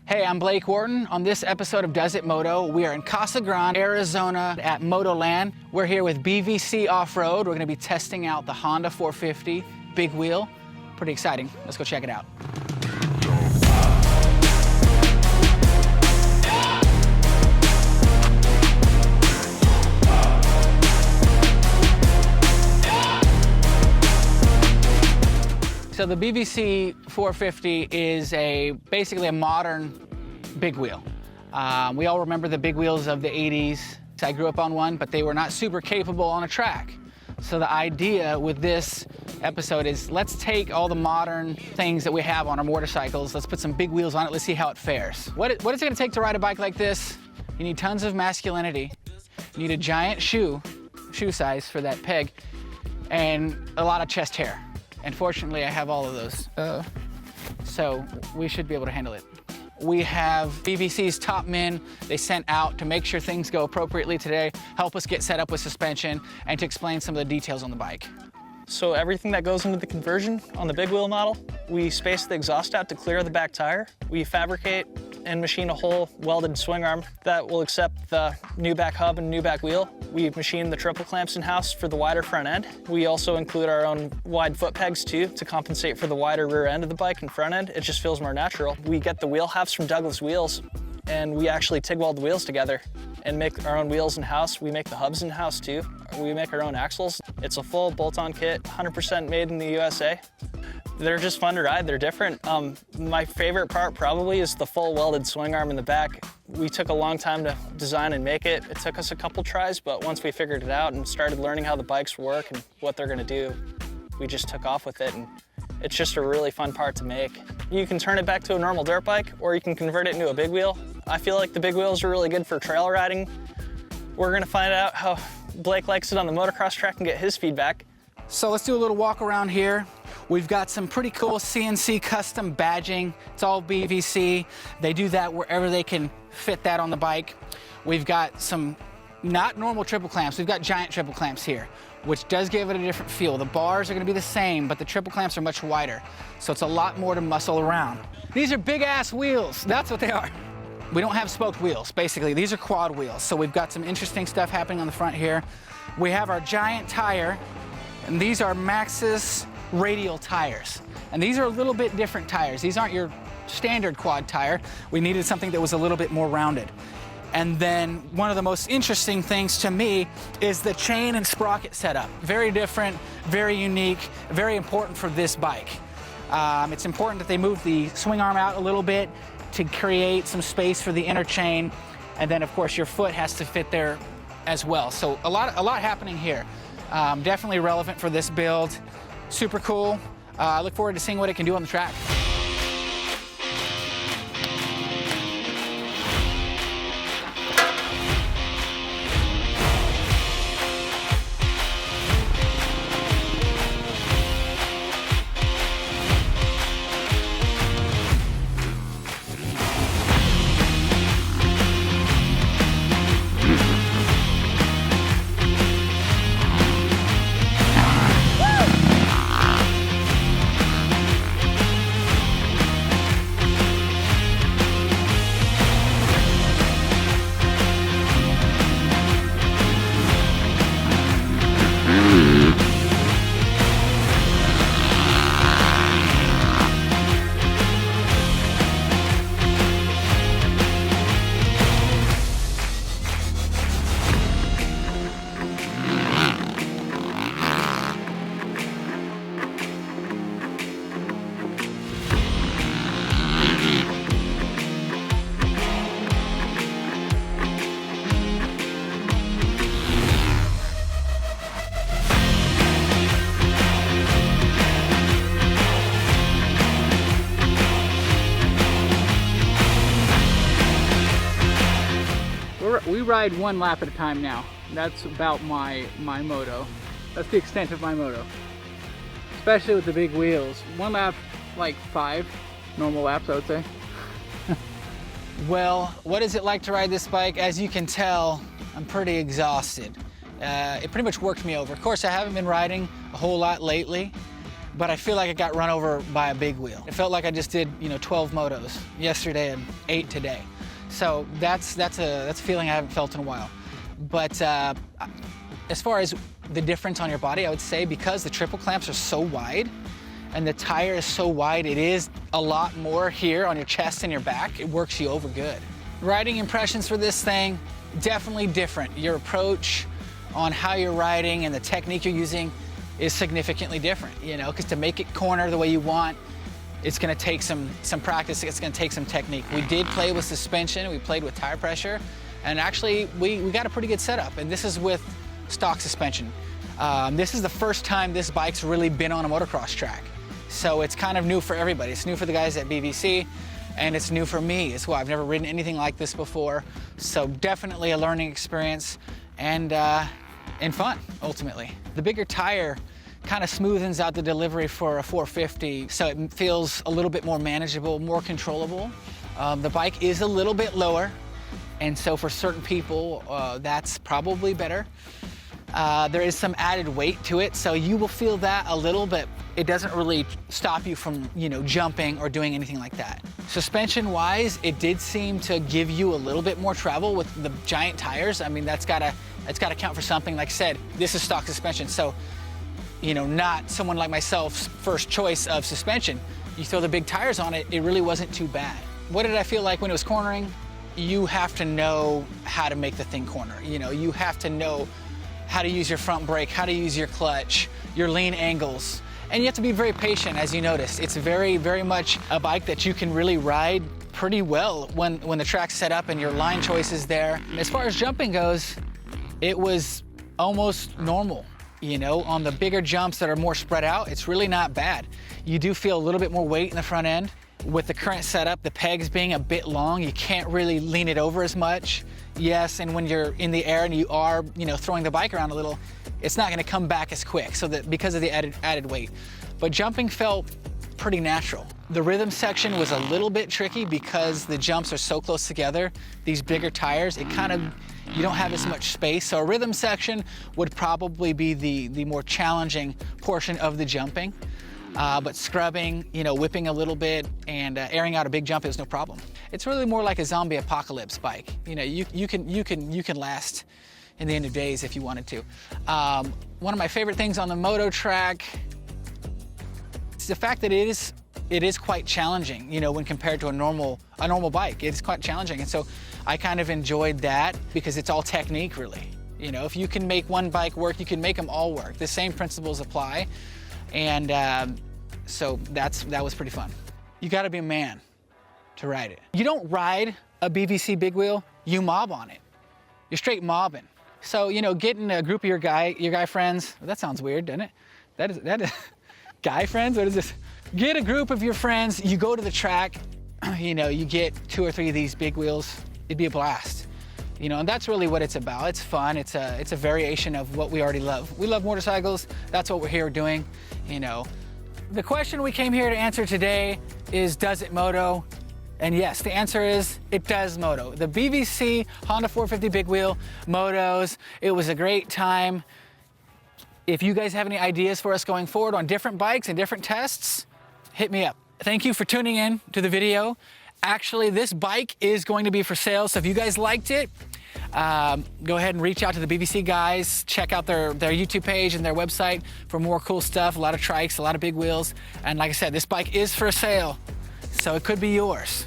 Hey, I'm Blake Wharton. On this episode of Does It Moto, we are in Casa Grande, Arizona at Moto Land. We're here with BVC Off-Road. We're gonna be testing out the Honda 450 big wheel. Pretty exciting. Let's go check it out. So the BVC 450 is basically a modern big wheel. We all remember the big wheels of the 80s. I grew up on one, but they were not super capable on a track. So the idea with this episode is let's take all the modern things that we have on our motorcycles, let's put some big wheels on it, let's see how it fares. What is it gonna take to ride a bike like this? You need tons of masculinity. You need a giant shoe size for that peg, and a lot of chest hair. And fortunately, I have all of those. So we should be able to handle it. We have BVC's top men they sent out to make sure things go appropriately today, help us get set up with suspension, and to explain some of the details on the bike. So everything that goes into the conversion on the big wheel model, we space the exhaust out to clear the back tire. We fabricate and machine a whole welded swing arm that will accept the new back hub and new back wheel. We machine the triple clamps in-house for the wider front end. We also include our own wide foot pegs too to compensate for the wider rear end of the bike and front end. It just feels more natural. We get the wheel halves from Douglas Wheels, and we actually TIG weld the wheels together and make our own wheels in-house. We make the hubs in-house too. We make our own axles. It's a full bolt-on kit, 100% made in the USA. They're just fun to ride, they're different. My favorite part probably is the full welded swing arm in the back. We took a long time to design and make it. It took us a couple tries, but once we figured it out and started learning how the bikes work and what they're gonna do, we just took off with it, and it's just a really fun part to make. You can turn it back to a normal dirt bike, or you can convert it into a big wheel. I feel like the big wheels are really good for trail riding. We're gonna find out how Blake likes it on the motocross track and get his feedback. So let's do a little walk around here. We've got some pretty cool CNC custom badging. It's all BVC. They do that wherever they can fit that on the bike. We've got some not normal triple clamps. We've got giant triple clamps here, which does give it a different feel. The bars are gonna be the same, but the triple clamps are much wider. So it's a lot more to muscle around. These are big ass wheels. That's what they are. We don't have spoked wheels, basically. These are quad wheels. So we've got some interesting stuff happening on the front here. We have our giant tire, and these are Maxxis radial tires. And these are a little bit different tires. These aren't your standard quad tire. We needed something that was a little bit more rounded. And then one of the most interesting things to me is the chain and sprocket setup. Very different, very unique, very important for this bike. It's important that they move the swing arm out a little bit to create some space for the inner chain. And then of course your foot has to fit there as well. So a lot happening here. Definitely relevant for this build. Super cool. I look forward to seeing what it can do on the track. We ride one lap at a time now. That's about my moto. That's the extent of my moto. Especially with the big wheels. One lap, like 5 normal laps, I would say. Well, what is it like to ride this bike? As you can tell, I'm pretty exhausted. It pretty much worked me over. Of course, I haven't been riding a whole lot lately, but I feel like I got run over by a big wheel. It felt like I just did, 12 motos yesterday and 8 today. So that's a feeling I haven't felt in a while. But as far as the difference on your body, I would say because the triple clamps are so wide and the tire is so wide, it is a lot more here on your chest and your back. It works you over good. Riding impressions for this thing, definitely different. Your approach on how you're riding and the technique you're using is significantly different, because to make it corner the way you want, it's gonna take some practice, it's gonna take some technique. We did play with suspension, we played with tire pressure, and actually we got a pretty good setup, and this is with stock suspension. This is the first time this bike's really been on a motocross track. So it's kind of new for everybody. It's new for the guys at BVC, and it's new for me as well. I've never ridden anything like this before, so definitely a learning experience and fun, ultimately. The bigger tire kind of smoothens out the delivery for a 450, so it feels a little bit more manageable, more controllable. The bike is a little bit lower, and so for certain people, that's probably better. There is some added weight to it, so you will feel that a little, but it doesn't really stop you from, jumping or doing anything like that. Suspension-wise, it did seem to give you a little bit more travel with the giant tires. I mean, that's gotta count for something. Like I said, this is stock suspension, so, not someone like myself's first choice of suspension. You throw the big tires on it, it really wasn't too bad. What did I feel like when it was cornering? You have to know how to make the thing corner. You have to know how to use your front brake, how to use your clutch, your lean angles. And you have to be very patient, as you notice. It's very, very much a bike that you can really ride pretty well when the track's set up and your line choice is there. As far as jumping goes, it was almost normal. On the bigger jumps that are more spread out, it's really not bad. You do feel a little bit more weight in the front end. With the current setup, the pegs being a bit long, you can't really lean it over as much. Yes, and when you're in the air and you are, throwing the bike around a little, it's not gonna come back as quick, so that because of the added weight. But jumping felt pretty natural. The rhythm section was a little bit tricky because the jumps are so close together. These bigger tires, you don't have as much space. So a rhythm section would probably be the more challenging portion of the jumping. But scrubbing, whipping a little bit and airing out a big jump is no problem. It's really more like a zombie apocalypse bike. You can last in the end of days if you wanted to. One of my favorite things on the Moto track is the fact that it is quite challenging, when compared to a normal bike. It's quite challenging, and so I kind of enjoyed that because it's all technique, really. If you can make one bike work, you can make them all work. The same principles apply, and so that was pretty fun. You got to be a man to ride it. You don't ride a BVC big wheel, you mob on it. You're straight mobbing. So, getting a group of your guy friends, well, that sounds weird, doesn't it? That is guy friends? What is this? Get a group of your friends, you go to the track, you get 2 or 3 of these big wheels, it'd be a blast. And that's really what it's about. It's fun, it's a variation of what we already love. We love motorcycles, that's what we're here doing, The question we came here to answer today is, does it moto? And yes, the answer is, it does moto. The BVC Honda 450 big wheel motos, it was a great time. If you guys have any ideas for us going forward on different bikes and different tests, hit me up. Thank you for tuning in to the video. Actually, this bike is going to be for sale, so if you guys liked it, go ahead and reach out to the BVC guys, check out their YouTube page and their website for more cool stuff, a lot of trikes, a lot of big wheels. And like I said, this bike is for sale, so it could be yours.